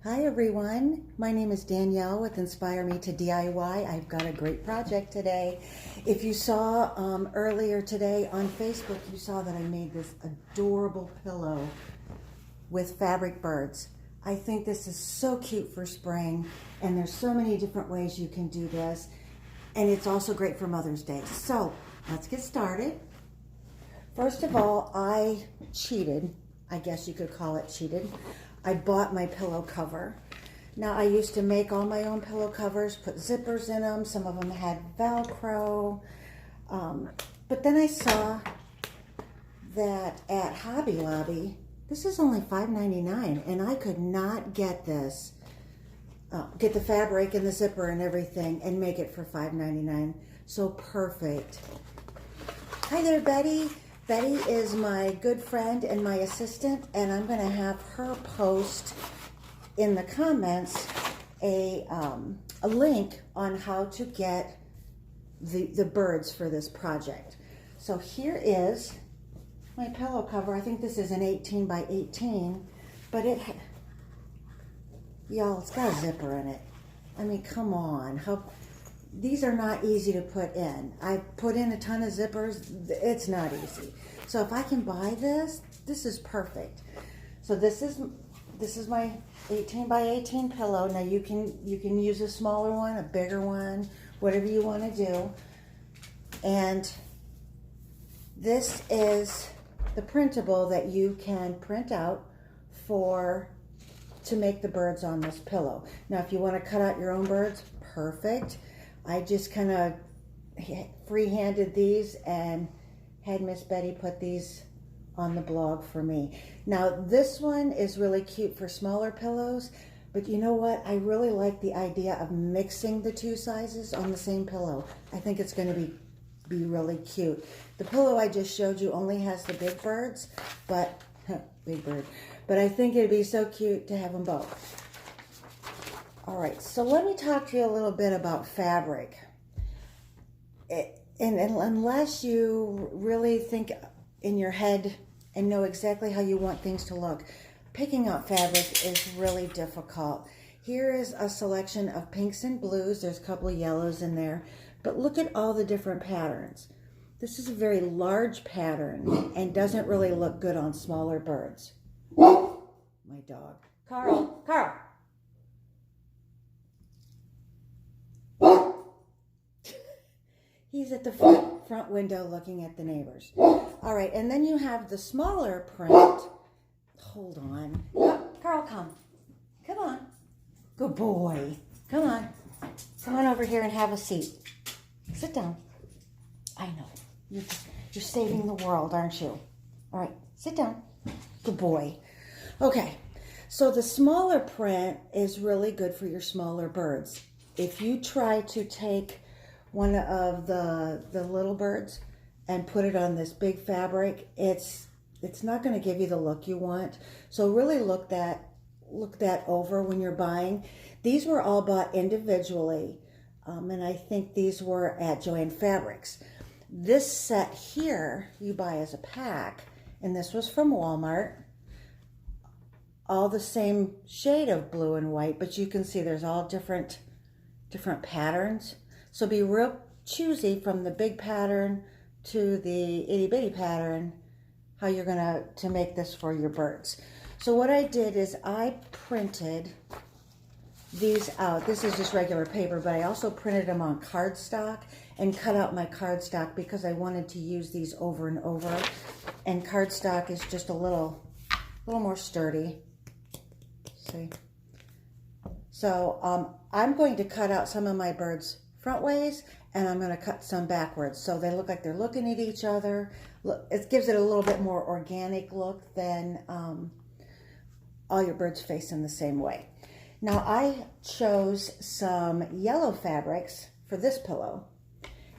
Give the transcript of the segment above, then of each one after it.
Hi everyone, my name is Danielle with Inspire Me to DIY. I've got a great project today. If you saw earlier today on Facebook, you saw that I made this adorable pillow with fabric birds. I think this is so cute for spring, and there's so many different ways you can do this, and it's also great for Mother's Day. So let's get started. First of all, I cheated. I guess you could call it cheated. I bought my pillow cover. Now, I used to make all my own pillow covers, put zippers in them. Some of them had Velcro. But then I saw that at Hobby Lobby, this is only $5.99, and I could not get this, get the fabric and the zipper and everything and make it for $5.99. So perfect. Hi there, Betty. Betty is my good friend and my assistant, and I'm going to have her post in the comments a link on how to get the birds for this project. So here is my pillow cover. I think this is an 18 by 18, but y'all, it's got a zipper in it. I mean, come on. These are not easy to put in. I put in a ton of zippers. It's not easy. So if I can buy this, this is perfect. So this is my 18 by 18 pillow. Now you can use a smaller one, a bigger one, whatever you want to do. And this is the printable that you can print out to make the birds on this pillow. Now if you want to cut out your own birds, perfect. I just kind of free-handed these and had Miss Betty put these on the blog for me. Now this one is really cute for smaller pillows, but you know what? I really like the idea of mixing the two sizes on the same pillow. I think it's going to be really cute. The pillow I just showed you only has the big birds, but but I think it'd be so cute to have them both. All right, so let me talk to you a little bit about fabric. And unless you really think in your head and know exactly how you want things to look, picking out fabric is really difficult. Here is a selection of pinks and blues. There's a couple of yellows in there, but look at all the different patterns. This is a very large pattern and doesn't really look good on smaller birds. My dog. Carl. He's at the front window looking at the neighbors. All right, and then you have the smaller print. Hold on. Carl, come. Come on. Good boy. Come on. Come on over here and have a seat. Sit down. I know. You're saving the world, aren't you? All right, sit down. Good boy. Okay, so the smaller print is really good for your smaller birds. If you try to take one of the little birds and put it on this big fabric, it's not going to give you the look you want. So really look that over when you're buying. These were all bought individually, and I think these were at Joann Fabrics. This set here you buy as a pack, and this was from Walmart. All the same shade of blue and white, but you can see there's all different patterns. So be real choosy from the big pattern to the itty bitty pattern, how you're gonna make this for your birds. So what I did is I printed these out. This is just regular paper, but I also printed them on cardstock and cut out my cardstock because I wanted to use these over and over. And cardstock is just a little more sturdy. See? So I'm going to cut out some of my birds front ways, and I'm going to cut some backwards so they look like they're looking at each other. It gives it a little bit more organic look than all your birds facing the same way. Now I chose some yellow fabrics for this pillow,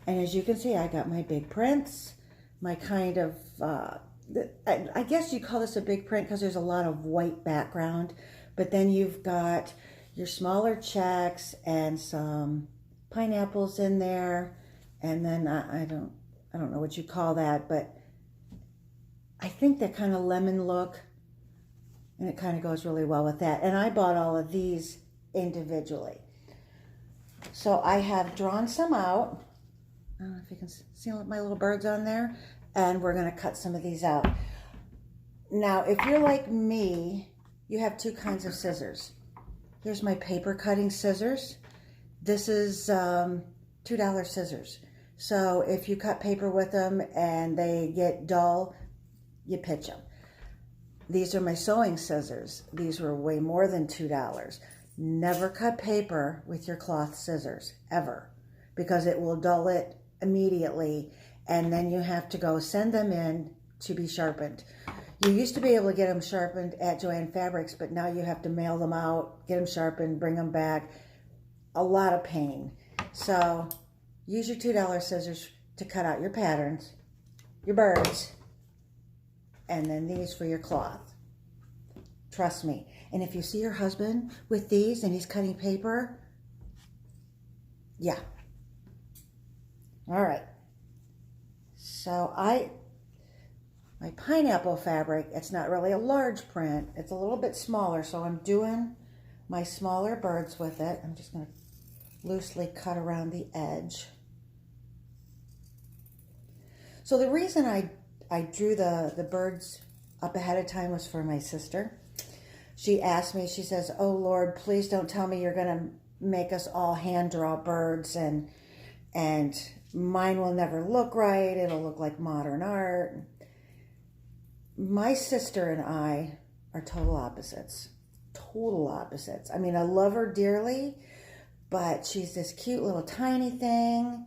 and as you can see, I got my big prints, my kind of I guess you call this a big print because there's a lot of white background, but then you've got your smaller checks and some pineapples in there, and then I don't know what you call that, but I think that kind of lemon look And it kind of goes really well with that. And I bought all of these individually. So I have drawn some out. I don't know if you can see my little birds on there. And we're going to cut some of these out. Now, if you're like me, you have two kinds of scissors. Here's my paper cutting scissors. This is $2 scissors. So if you cut paper with them and they get dull, you pitch them. These are my sewing scissors. These were way more than $2. Never cut paper with your cloth scissors, ever, because it will dull it immediately, and then you have to go send them in to be sharpened. You used to be able to get them sharpened at Joann Fabrics, but now you have to mail them out, get them sharpened, bring them back. A lot of pain. So use your $2 scissors to cut out your patterns, your birds, and then these for your cloth. Trust me. And if you see your husband with these and he's cutting paper, yeah. All right. So my pineapple fabric, it's not really a large print. It's a little bit smaller, so I'm doing my smaller birds with it. I'm just going to loosely cut around the edge. So the reason I drew the birds up ahead of time was for my sister. She asked me, she says, "Oh Lord, please don't tell me you're going to make us all hand draw birds and mine will never look right. It'll look like modern art." My sister and I are total opposites. Total opposites. I mean, I love her dearly, but she's this cute little tiny thing.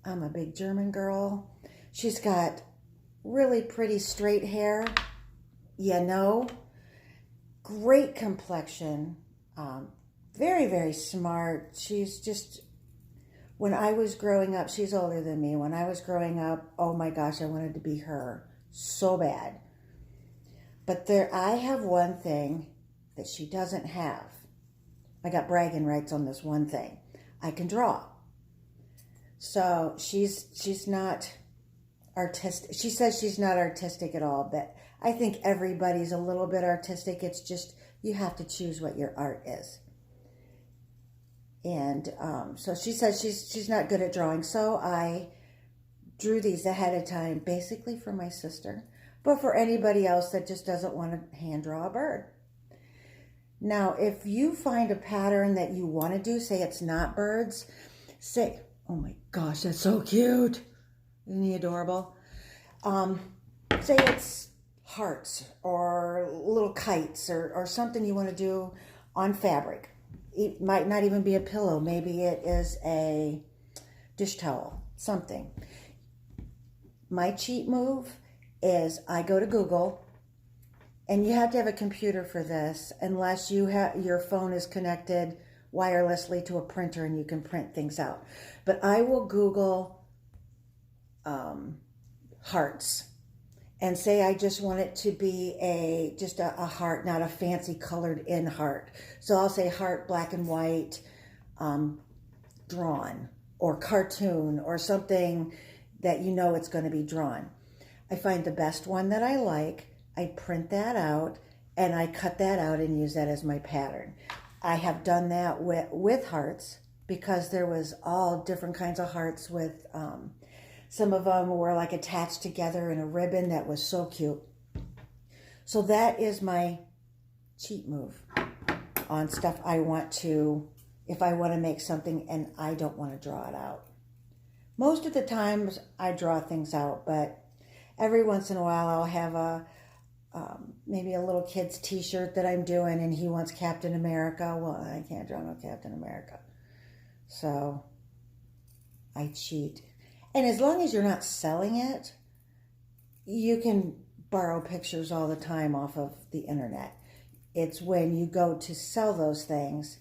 I'm a big German girl. She's got really pretty straight hair. You know, great complexion. Very, very smart. She's just, when I was growing up, she's older than me. When I was growing up, oh my gosh, I wanted to be her so bad. But I have one thing that she doesn't have. I got bragging rights on this one thing. I can draw. So she's not artistic. She says she's not artistic at all, but I think everybody's a little bit artistic. It's just you have to choose what your art is. And so she says she's not good at drawing. So I drew these ahead of time, basically for my sister, but for anybody else that just doesn't want to hand draw a bird. Now, if you find a pattern that you want to do, say it's not birds, say, oh my gosh, that's so cute. Isn't he adorable? Say it's hearts or little kites or something you want to do on fabric. It might not even be a pillow. Maybe it is a dish towel, something. My cheat move is I go to Google, and you have to have a computer for this unless your phone is connected wirelessly to a printer and you can print things out. But I will Google hearts and say I just want it to be just a heart, not a fancy colored in heart. So I'll say heart, black and white, drawn, or cartoon, or something that you know it's going to be drawn. I find the best one that I like, I print that out, and I cut that out and use that as my pattern. I have done that with hearts because there was all different kinds of hearts with, some of them were like attached together in a ribbon that was so cute. So that is my cheat move on stuff I want to, if I want to make something and I don't want to draw it out. Most of the times I draw things out, but every once in a while I'll have maybe a little kid's t-shirt that I'm doing and he wants Captain America. Well, I can't draw no Captain America. So I cheat. And as long as you're not selling it, you can borrow pictures all the time off of the internet. It's when you go to sell those things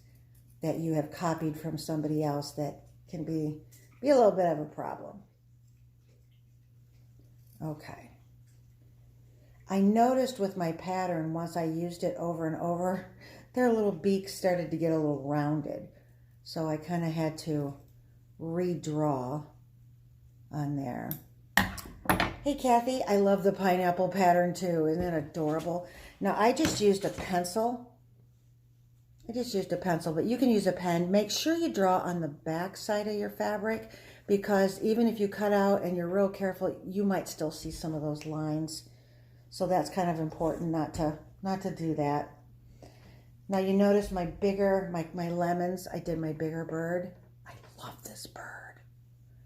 that you have copied from somebody else that can be a little bit of a problem. Okay. I noticed with my pattern, once I used it over and over, their little beaks started to get a little rounded. So I kind of had to redraw on there. Hey Kathy, I love the pineapple pattern too. Isn't it adorable? Now I just used a pencil. But you can use a pen. Make sure you draw on the back side of your fabric, because even if you cut out and you're real careful, you might still see some of those lines. So that's kind of important not to do that. Now you notice my lemons, I did my bigger bird. I love this bird.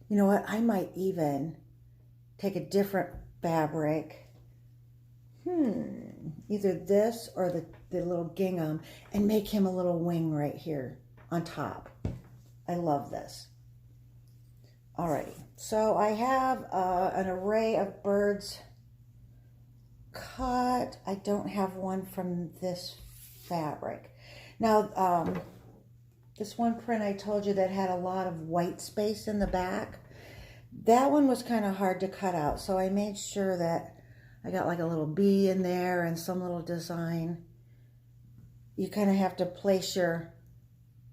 You know what? I might even take a different fabric. Either this or the little gingham, and make him a little wing right here on top. I love this. Alrighty, so I have an array of birds cut. I don't have one from this fabric. Now, this one print I told you that had a lot of white space in the back, that one was kind of hard to cut out, so I made sure that I got like a little bee in there and some little design. You kind of have to place your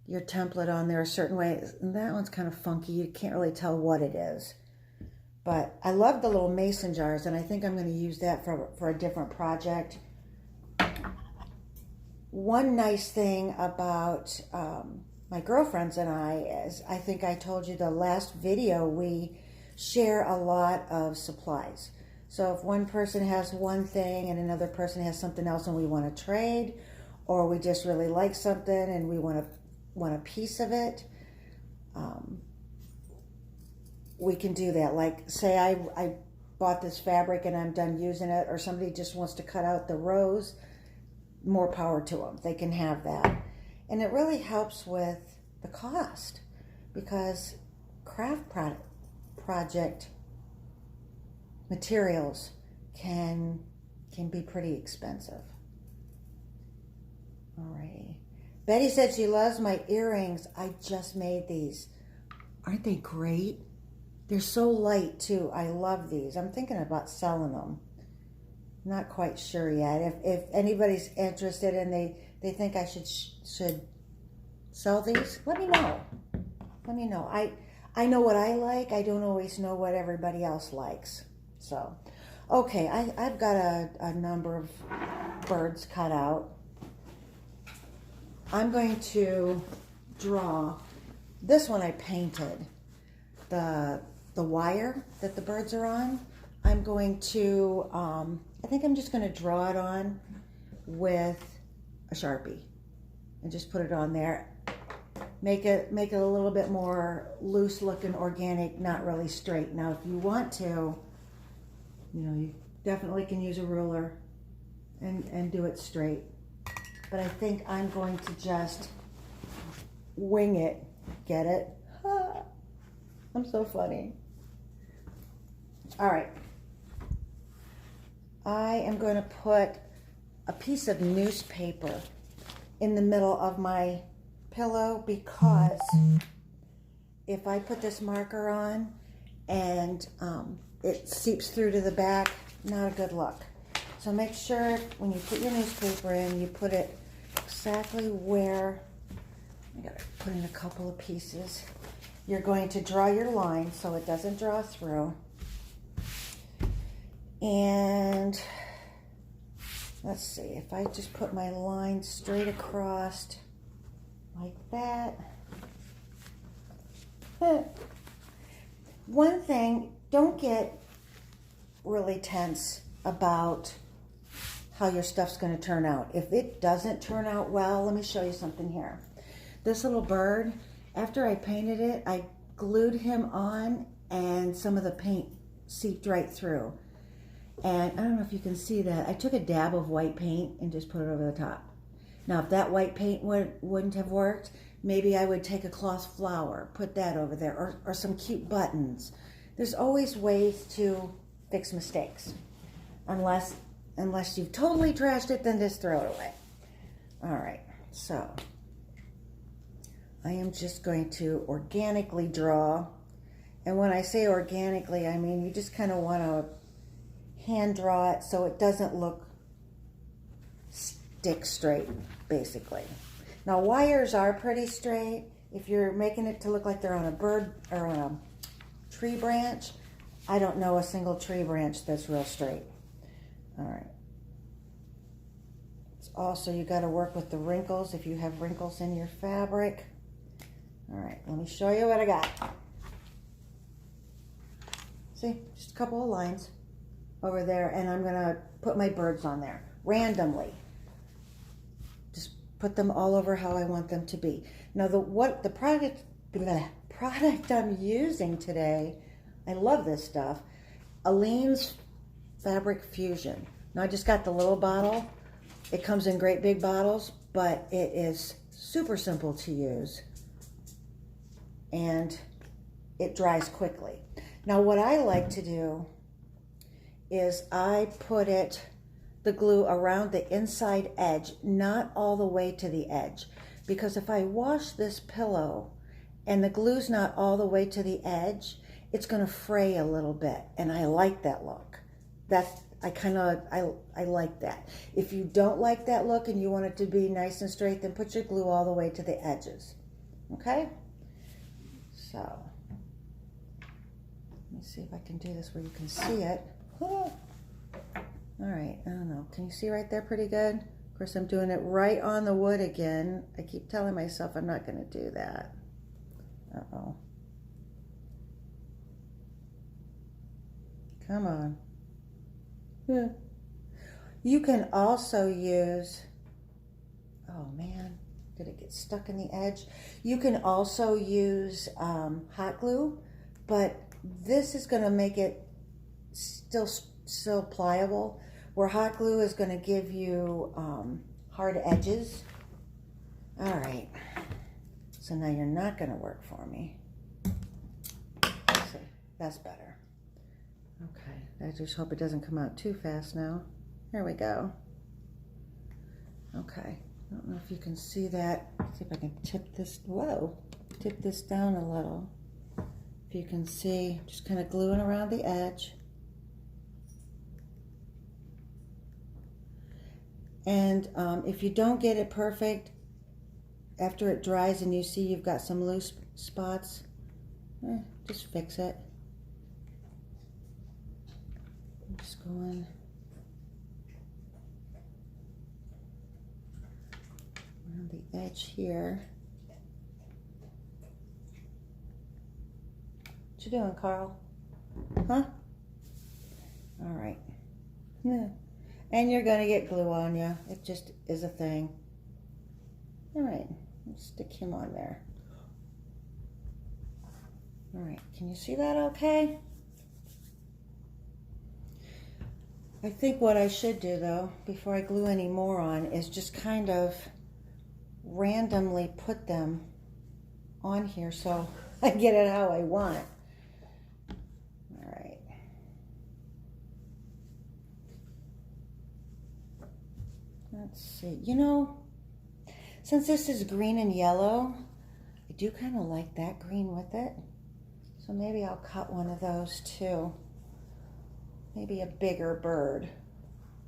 template on there a certain way. And that one's kind of funky. You can't really tell what it is. But I love the little mason jars, and I think I'm going to use that for a different project. One nice thing about my girlfriends and I is, I think I told you the last video, we share a lot of supplies. So if one person has one thing and another person has something else and we want to trade, or we just really like something and we want a piece of it, we can do that. Like, say I bought this fabric and I'm done using it, or somebody just wants to cut out the rows, more power to them. They can have that. And it really helps with the cost, because craft project materials can be pretty expensive. Alrighty. Betty said she loves my earrings. I just made these. Aren't they great? They're so light too. I love these. I'm thinking about selling them. Not quite sure yet. If anybody's interested and they think I should sell these, let me know. Let me know. I know what I like. I don't always know what everybody else likes. So, okay, I've got a number of birds cut out. I'm going to draw, this one I painted, the wire that the birds are on. I'm going to, I think I'm just going to draw it on with a Sharpie and just put it on there. Make it a little bit more loose looking, organic, not really straight. Now, if you want to, you definitely can use a ruler and do it straight. But I think I'm going to just wing it. Get it? I'm so funny. All right. I am going to put a piece of newspaper in the middle of my pillow, because if I put this marker on and it seeps through to the back, not a good look. So make sure when you put your newspaper in, you put it exactly where, I gotta put in a couple of pieces. You're going to draw your line so it doesn't draw through. And let's see, if I just put my line straight across like that. One thing, don't get really tense about how your stuff's going to turn out. If it doesn't turn out well, let me show you something here. This little bird, after I painted it, I glued him on and some of the paint seeped right through. And I don't know if you can see that. I took a dab of white paint and just put it over the top. Now, if that white paint wouldn't have worked, maybe I would take a cloth flower, put that over there, or some cute buttons. There's always ways to fix mistakes. Unless you've totally trashed it, then just throw it away. All right, so I am just going to organically draw. And when I say organically, I mean you just kind of want to hand draw it so it doesn't look stick straight, basically. Now, wires are pretty straight. If you're making it to look like they're on a bird or on a tree branch, I don't know a single tree branch that's real straight. All right. also, you got to work with the wrinkles if you have wrinkles in your fabric. All right, let me show you what I got. See, just a couple of lines over there, and I'm gonna put my birds on there randomly. Just put them all over how I want them to be. Now, the product I'm using today, I love this stuff. Aleene's Fabric Fusion. Now, I just got the little bottle. It comes in great big bottles, but it is super simple to use, and it dries quickly. Now, what I like to do is I put the glue around the inside edge, not all the way to the edge, because if I wash this pillow and the glue's not all the way to the edge, it's going to fray a little bit, and I like that look. I like that. If you don't like that look and you want it to be nice and straight, then put your glue all the way to the edges. Okay? So, let me see if I can do this where you can see it. All right, I don't know. Can you see right there pretty good? Of course, I'm doing it right on the wood again. I keep telling myself I'm not going to do that. Uh-oh. Come on. Yeah. You can also use, oh man, did it get stuck in the edge? You can also use hot glue, but this is going to make it still pliable, where hot glue is going to give you hard edges. All right, so now you're not going to work for me. Let's see, that's better. Okay, I just hope it doesn't come out too fast now. Here we go. Okay, I don't know if you can see that. Let's see if I can tip this, tip this down a little. If you can see, just kind of gluing around the edge. And if you don't get it perfect, after it dries and you see you've got some loose spots, just fix it. I'm just going around the edge here. What you doing, Carl? Huh? All right. Yeah. And you're going to get glue on you. It just is a thing. All right. Let's stick him on there. All right. Can you see that okay? I think what I should do, though, before I glue any more on, is just kind of randomly put them on here so I get it how I want. All right. Let's see. You know, since this is green and yellow, I do kind of like that green with it. So maybe I'll cut one of those too. Maybe a bigger bird.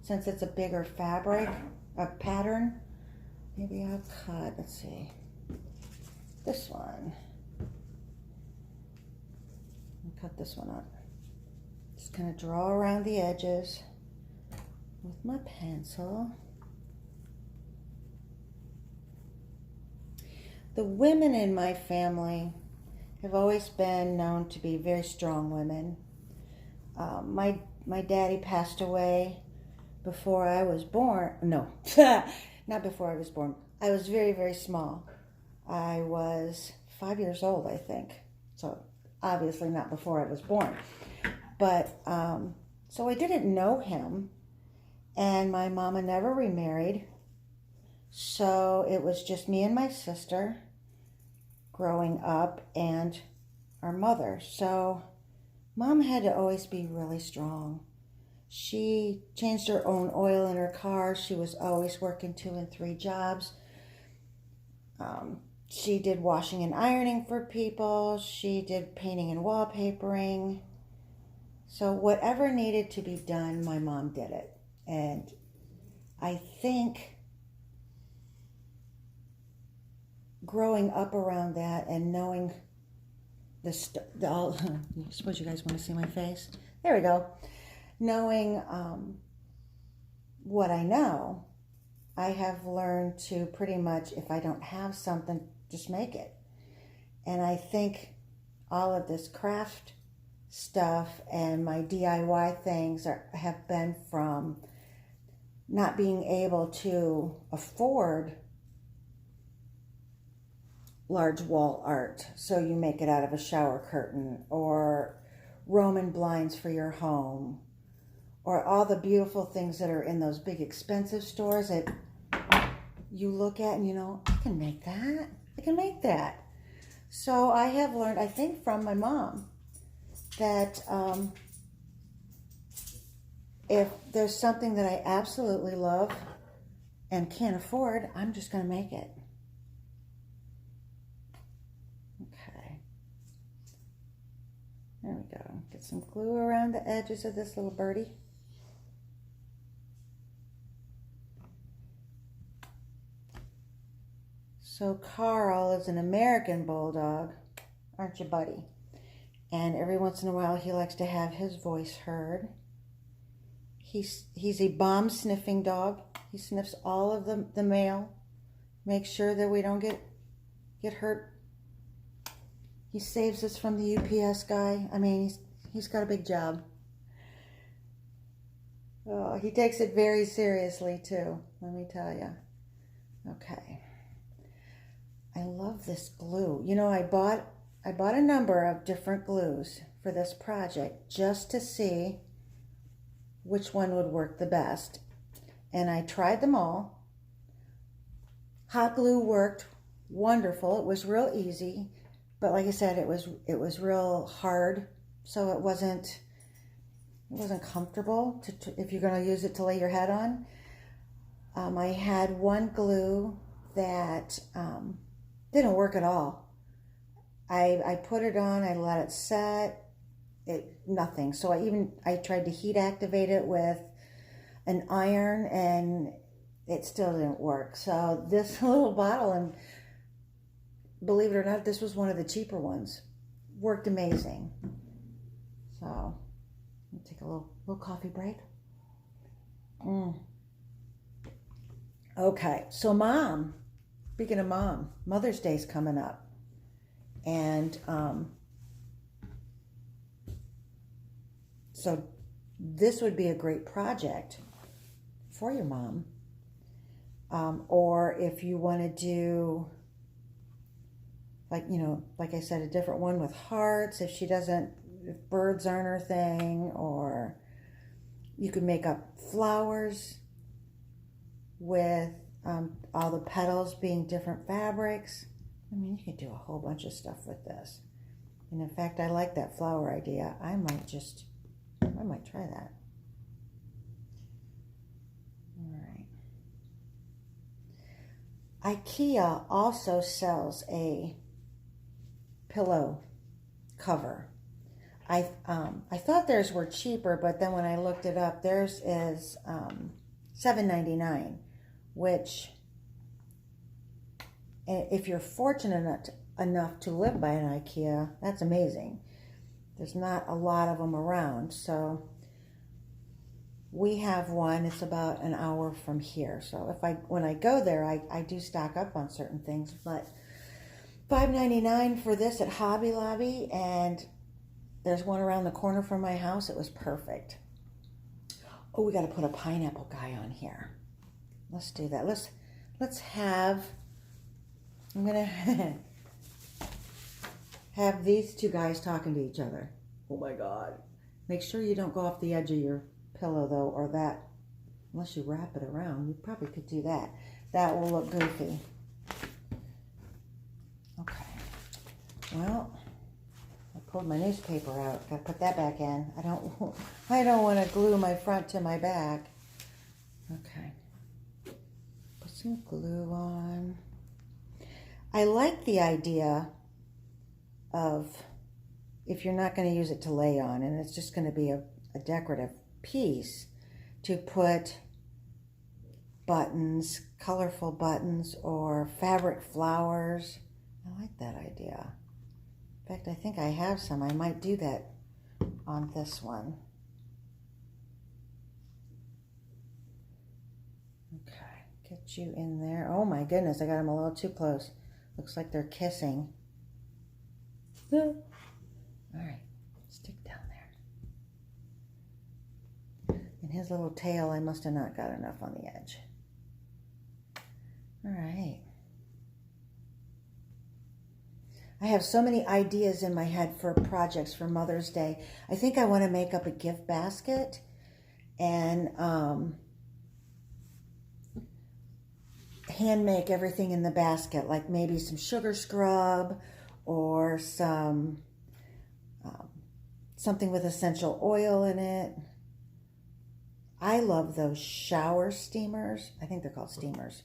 Since it's a bigger fabric, a pattern, maybe I'll cut, let's see, this one. I'll cut this one up. Just kind of draw around the edges with my pencil. The women in my family have always been known to be very strong women. My daddy passed away before I was born. No, not before I was born. I was very, very small. I was 5 years old, I think. So obviously not before I was born. But, so I didn't know him. And my mama never remarried. So it was just me and my sister growing up and our mother. So Mom had to always be really strong. She changed her own oil in her car. She was always working 2 and 3 jobs. She did washing and ironing for people. She did painting and wallpapering. So whatever needed to be done, my mom did it. And I think growing up around that and knowing I suppose you guys want to see my face? There we go. Knowing what I know, I have learned to pretty much, if I don't have something, just make it. And I think all of this craft stuff and my DIY things have been from not being able to afford large wall art. So you make it out of a shower curtain or Roman blinds for your home, or all the beautiful things that are in those big expensive stores that you look at and I can make that. I can make that. So I have learned, I think from my mom, that if there's something that I absolutely love and can't afford, I'm just going to make it. Okay. There we go. Get some glue around the edges of this little birdie. So Carl is an American bulldog, aren't you, buddy? And every once in a while he likes to have his voice heard. He's a bomb sniffing dog. He sniffs all of the mail, makes sure that we don't get hurt. He saves us from the UPS guy. I mean, he's got a big job. Oh, he takes it very seriously too, let me tell you. Okay. I love this glue. I bought a number of different glues for this project just to see which one would work the best. And I tried them all. Hot glue worked wonderful. It was real easy, but like I said, it was real hard, so it wasn't comfortable if you're going to use it to lay your head on. I had one glue that didn't work at all. I put it on, I let it set, nothing. So I tried to heat activate it with an iron and it still didn't work. So this little bottle, and believe it or not, this was one of the cheaper ones, worked amazing. So let me take a little coffee break. Okay, so Mom, speaking of Mom, Mother's Day's coming up. And so this would be a great project for your mom. Or if you want to do, like I said, a different one with hearts, if birds aren't her thing, or you could make up flowers with all the petals being different fabrics. I mean, you could do a whole bunch of stuff with this. And in fact, I like that flower idea. I might try that. All right. IKEA also sells a pillow cover. I thought theirs were cheaper, but then when I looked it up, theirs is $7.99, which, if you're fortunate enough to live by an IKEA, that's amazing. There's not a lot of them around, so we have one. It's about an hour from here. So when I go there, I do stock up on certain things. But $5.99 for this at Hobby Lobby, and there's one around the corner from my house. It was perfect. Oh, we got to put a pineapple guy on here. Let's do that. Let's have. I'm going to have these two guys talking to each other. Oh my God. Make sure you don't go off the edge of your pillow though, or that, unless you wrap it around. You probably could do that. That will look goofy. Okay. Well, I pulled my newspaper out. Got to put that back in. I don't want to glue my front to my back. Okay. Put some glue on. I like the idea of, if you're not going to use it to lay on and it's just going to be a decorative piece, to put buttons, colorful buttons, or fabric flowers. I like that idea. In fact, I think I have some. I might do that on this one. Okay, Get you in there. Oh my goodness, I got them a little too close. Looks like they're kissing. All right, stick down there. And his little tail, I must have not got enough on the edge. All right. I have so many ideas in my head for projects for Mother's Day. I think I want to make up a gift basket and hand make everything in the basket, like maybe some sugar scrub or some something with essential oil in it. I love those shower steamers. I think they're called steamers,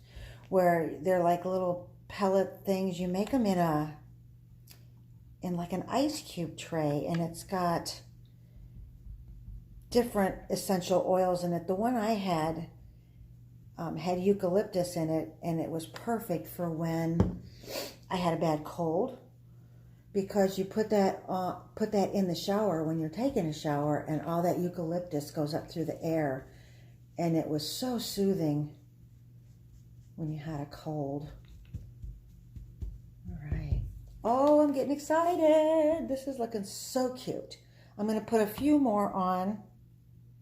where they're like little pellet things. You make them in like an ice cube tray, and it's got different essential oils in it. The one I had eucalyptus in it, and it was perfect for when I had a bad cold, because you put that in the shower when you're taking a shower, and all that eucalyptus goes up through the air, and it was so soothing when you had a cold. All right. Oh, I'm getting excited. This is looking so cute. I'm going to put a few more on.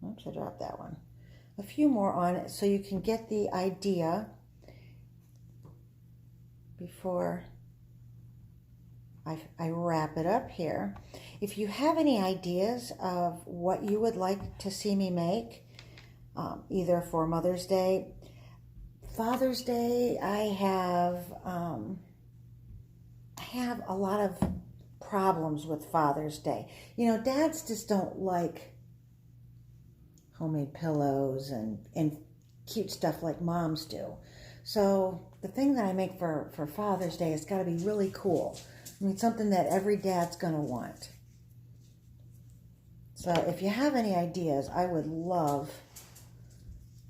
Oops, I dropped that one. A few more on it so you can get the idea before I wrap it up here. If you have any ideas of what you would like to see me make, either for Mother's Day, Father's Day, I have a lot of problems with Father's Day. You know, dads just don't like homemade pillows and cute stuff like moms do. So the thing that I make for Father's Day has got to be really cool. I mean, something that every dad's going to want. So if you have any ideas, I would love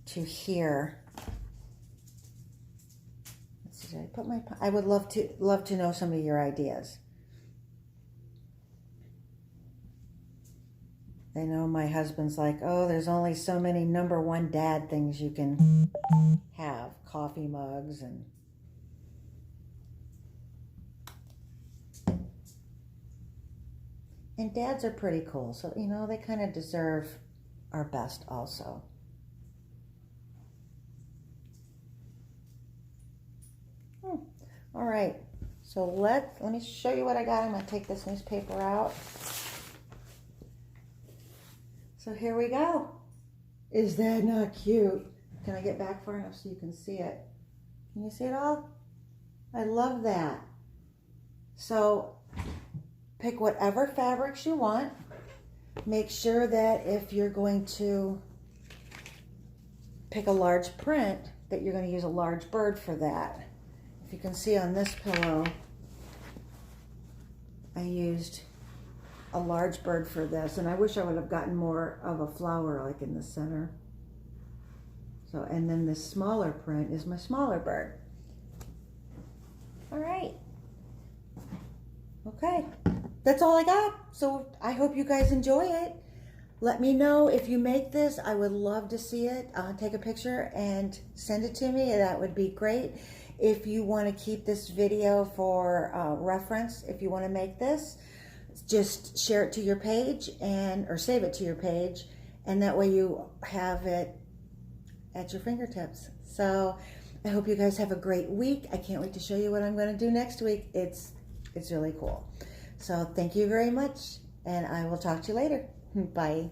to hear. Let's see, did I put I would love to know some of your ideas. I know my husband's like, oh, there's only so many #1 dad things you can have. Coffee mugs and... And dads are pretty cool, so, you know, they kind of deserve our best also. All right, so let me show you what I got. I'm going to take this newspaper out. So here we go. Is that not cute? Can I get back far enough so you can see it? Can you see it all? I love that. So pick whatever fabrics you want. Make sure that if you're going to pick a large print, that you're going to use a large bird for that. If you can see on this pillow, I used a large bird for this, and I wish I would have gotten more of a flower like in the center. So, and then this smaller print is my smaller bird. All right. Okay, that's all I got. So I hope you guys enjoy it. Let me know if you make this. I would love to see it. Take a picture and send it to me. That would be great. If you want to keep this video for reference, if you want to make this, just share it to your page or save it to your page, and that way you have it at your fingertips. So I hope you guys have a great week. I can't wait to show you what I'm going to do next week. It's really cool. So thank you very much, and I will talk to you later. Bye.